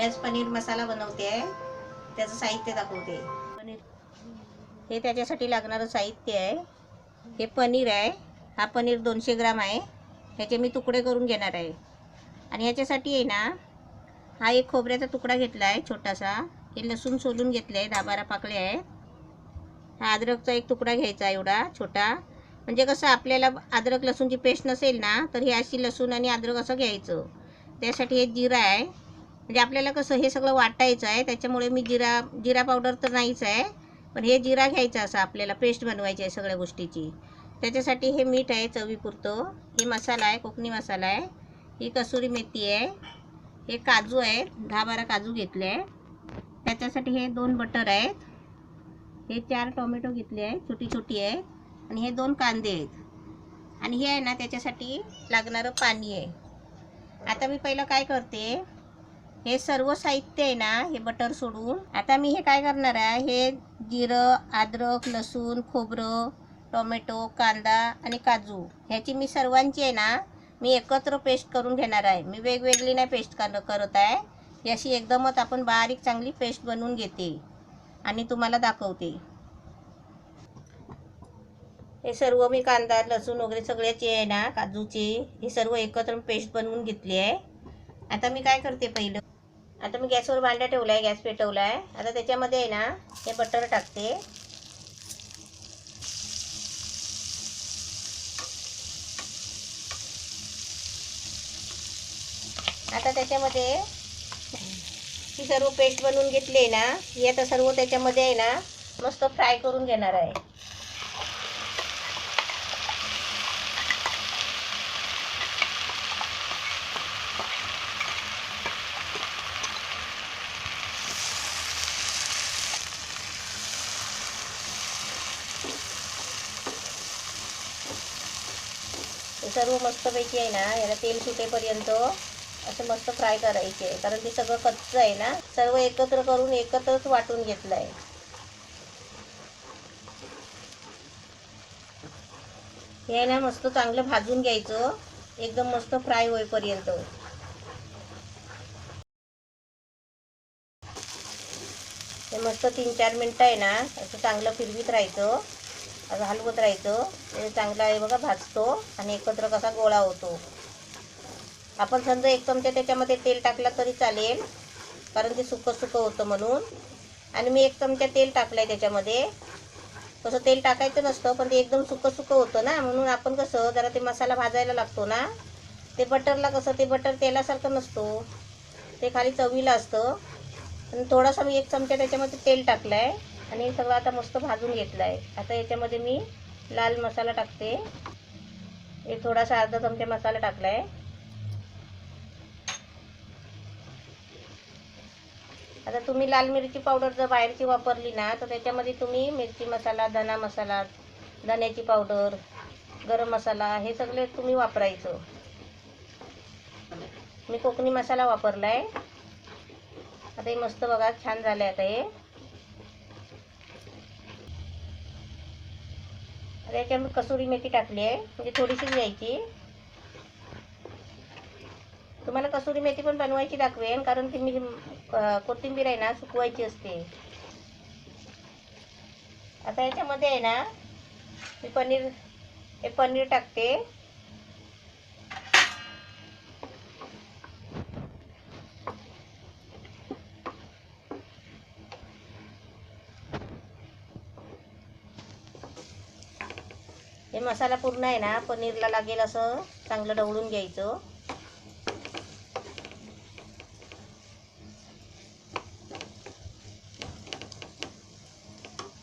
मी आज पनीर मसाला बनवते आहे, त्याचं साहित्य दाखवते. पनीर हे त्याच्यासाठी लागणारं साहित्य आहे. हे पनीर आहे, हा पनीर 200 ग्राम आहे. ह्याचे मी तुकडे करून घेणार आहे. आणि ह्याच्यासाठी आहे ना, हा एक खोबऱ्याचा तुकडा घेतला आहे छोटासा. हे लसूण सोलून घेतले आहे, 10-12 पाकळे आहेत. हा अद्रकचा एक तुकडा घ्यायचा एवढा छोटा. म्हणजे कसं आपल्याला अद्रक लसूणची पेस्ट नसेल ना, तर ही अशी लसूण आणि अद्रक असं घ्यायचं. त्यासाठी हे जिरा आहे. म्हणजे आपल्याला कसं हे सगळं वाटायचं आहे, त्याच्यामुळे मी जिरा पावडर तर नाहीच आहे, पण हे जिरा घ्यायचा असं आपल्याला पेस्ट बनवायची आहे सगळ्या गोष्टीची. त्याच्यासाठी हे मीठ आहे चवीपुरतं. हे मसाला आहे, कोकणी मसाला आहे. ही कसुरी मेथी आहे. हे काजू आहेत, 10-12 काजू घेतले आहे. त्याच्यासाठी हे 2 बटर आहेत. हे 4 टोमॅटो घेतले आहेत, छोटी छोटी आहेत. आणि हे 2 कांदे आहेत. आणि हे आहे ना त्याच्यासाठी लागणारं पाणी आहे. आता मी पहिलं काय करते, हे सर्व साहित्य आहे ना, हे बटर सोडून आता मी हे काय करणार आहे, हे जिरं, अद्रक, लसूण, खोबरं, टोमॅटो, कांदा आणि काजू ह्याची मी सर्वांची आहे ना, मी एकत्र पेस्ट करून घेणार आहे. मी वेगवेगळी नाही पेस्ट करत आहे. ही अशी एकदमच आपण बारीक चांगली पेस्ट बनवून घेते आणि तुम्हाला दाखवते. हे सर्व मी कांदा, लसूण वगैरे सगळ्याची आहे ना, काजूची हे सर्व एकत्र पेस्ट बनवून घेतली आहे. आता मी काय करते पहिलं, आता मी गॅसवर भांडा ठेवला आहे, गॅस पेटवला आहे. आता त्याच्यामध्ये आहे ना हे बटर टाकते. आता त्याच्यामध्ये ही सर्व पेस्ट बनवून घेतली आहे ना, ही आता सर्व त्याच्यामध्ये आहे ना मस्त फ्राय करून घेणार आहे. हे सर्व मस्तपैकी आहे ना, याला तेल सुटेपर्यंत असं मस्त फ्राय करायचे आहे, कारण ते सगळं कच्चं आहे ना. सर्व एकत्र करून एकत्रच वाटून घेतलं आहे. हे ना मस्त चांगलं भाजून घ्यायचं, एकदम मस्त फ्राय होईपर्यंत. हे मस्त 3-4 मिनटं आहे ना असं चांगलं फिरवीत राहायचं, असं हलवत राहायचं. ते चांगलं आहे बघा भाजतो आणि एकत्र कसा गोळा होतो. आपण समजा 1 चमचा त्याच्यामध्ये तेल टाकलं तरी चालेल, कारण ते सुकं सुकं होतं म्हणून. आणि मी 1 चमचा तेल टाकलं आहे त्याच्यामध्ये. कसं तेल टाकायचं नसतं, पण ते एकदम सुकं सुकं होतं ना, म्हणून आपण कसं जरा ते मसाला भाजायला लागतो ना. ते बटरला कसं ते बटर तेलासारखं नसतो, ते खाली चवीला असतं. आणि थोडासा मी 1 चमचा त्याच्यामध्ये तेल टाकलं आहे आणि हे सगळं आता मस्त भाजून घेतलं आहे. आता याच्यामध्ये मी लाल मसाला टाकते. हे थोडासा अर्धा चमचा मसाला टाकला आहे. आता तुम्ही लाल मिरची पावडर जर बाहेरची वापरली ना, तर त्याच्यामध्ये तुम्ही मिरची मसाला, धना मसाला, धन्याची पावडर, गरम मसाला हे सगळे तुम्ही वापरायचं. मी कोकणी मसाला वापरला आहे. आता हे मस्त बघा छान झालं आहे. आता हे आता याच्यामध्ये कसुरी मेथी टाकली आहे, म्हणजे थोडीशीच घ्यायची. तुम्हाला कसुरी मेथी पण बनवायची दाखवेन, कारण ती मी कोथिंबीर आहे ना सुकवायची असते. आता याच्यामध्ये आहे ना मी पनीर टाकते. हे मसाला पूर्ण आहे ना पनीरला लागेल असं चांगलं ढवळून घ्यायचं.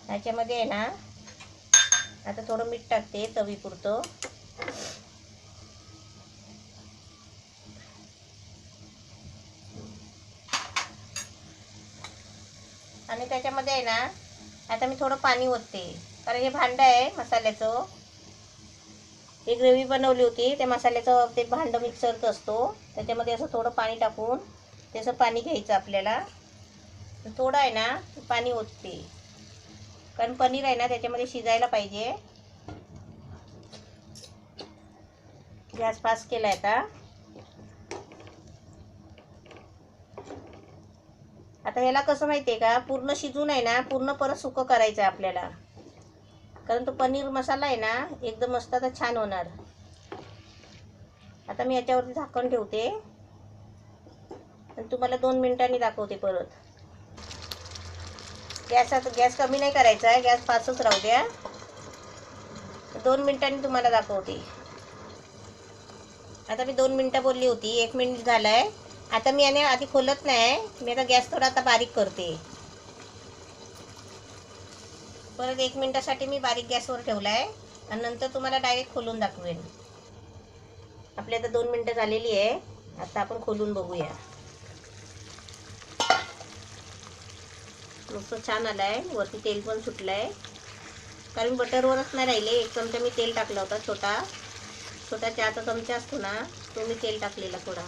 ह्याच्यामध्ये आहे ना आता थोडं मीठ टाकते चवीपुरतं. आणि त्याच्यामध्ये आहे ना आता मी थोडं पाणी ओतते, कारण हे भांडं आहे मसाल्याचं. ही ग्रेव्ही बनवली होती, त्या मसाल्याचं ते भांडं मिक्सरचं असतो, त्याच्यामध्ये असं थोडं पाणी टाकून त्याचं पाणी घ्यायचं आपल्याला. थोडं आहे ना पाणी ओतते, कारण पनीर आहे ना त्याच्यामध्ये शिजायला पाहिजे. गॅस फास्ट केला आता. आता ह्याला कसं माहिती आहे का, पूर्ण शिजून आहे ना, पूर्ण परत सुकं करायचं आहे आपल्याला, कारण तो पनीर मसाला आहे ना एकदम मस्त आता छान होणार. आता मी याच्यावरती झाकण ठेवते आणि तुम्हाला 2 मिनिटांनी दाखवते परत. गॅस कमी नाही करायचा आहे, गॅस फास्टच राहू द्या. 2 मिनिटांनी तुम्हाला दाखवते. आता मी 2 मिनिटं बोलली होती, 1 मिनिट झालं आहे. आता मी याने आधी खोलत नाही, मी आता गॅस थोडा आता बारीक करते. परत 1 मिनिटासाठी मी बारीक गॅसवर ठेवला आहे आणि नंतर तुम्हाला डायरेक्ट खोलून दाखवेन. आपली आता 2 मिनिटं झालेली आहे. आता आपण खोलून बघूया. मस्त छान आला आहे, वरती तेल पण सुटलं आहे, कारण बटरवरच नाही राहिले. 1 चमचा मी तेल टाकला होता, छोटा चहाचा चमचा असतो ना, तो मी तेल टाकलेला थोडा.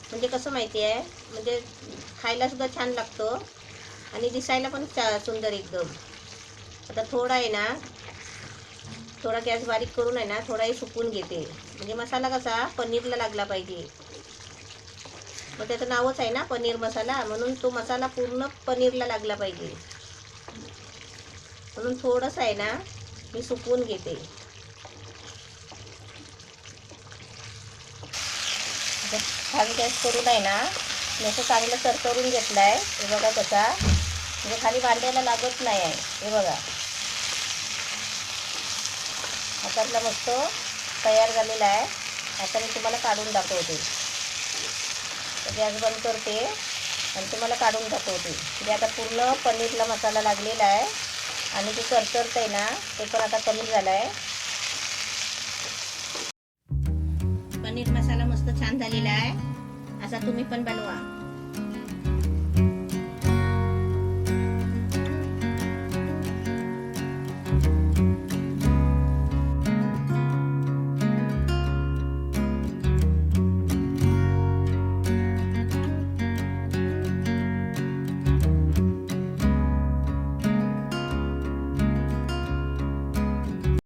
म्हणजे कसं माहिती आहे, म्हणजे खायलासुद्धा छान लागतो आणि दिसायला पण सुंदर एकदम. आता थोडा आहे ना, थोडा गॅस बारीक करून आहे ना, थोडाही सुकून घेते, म्हणजे मसाला कसा पनीरला लागला पाहिजे. मग त्याचं नावच आहे ना पनीर मसाला, म्हणून तो मसाला पूर्ण पनीरला लागला पाहिजे, म्हणून थोडंसं आहे ना मी सुकवून घेते. खाली गॅस करून आहे ना, मी असं चांगलं सरकवून घेतलं आहे. हे बघा कसा, म्हणजे खाली भांड्याला लागत नाही आहे. हे बघा आता आपला मस्त तयार झालेला आहे. आता मी तुम्हाला काढून दाखवते. गॅस बंद करते आणि तुम्हाला काढून दाखवते. म्हणजे आता पूर्ण पनीरला मसाला लागलेला आहे आणि जे करकरत आहे ना, ते पण आता कमी झालं आहे. पनीर मसाला मस्त छान झालेला आहे. असा तुम्ही पण बनवा.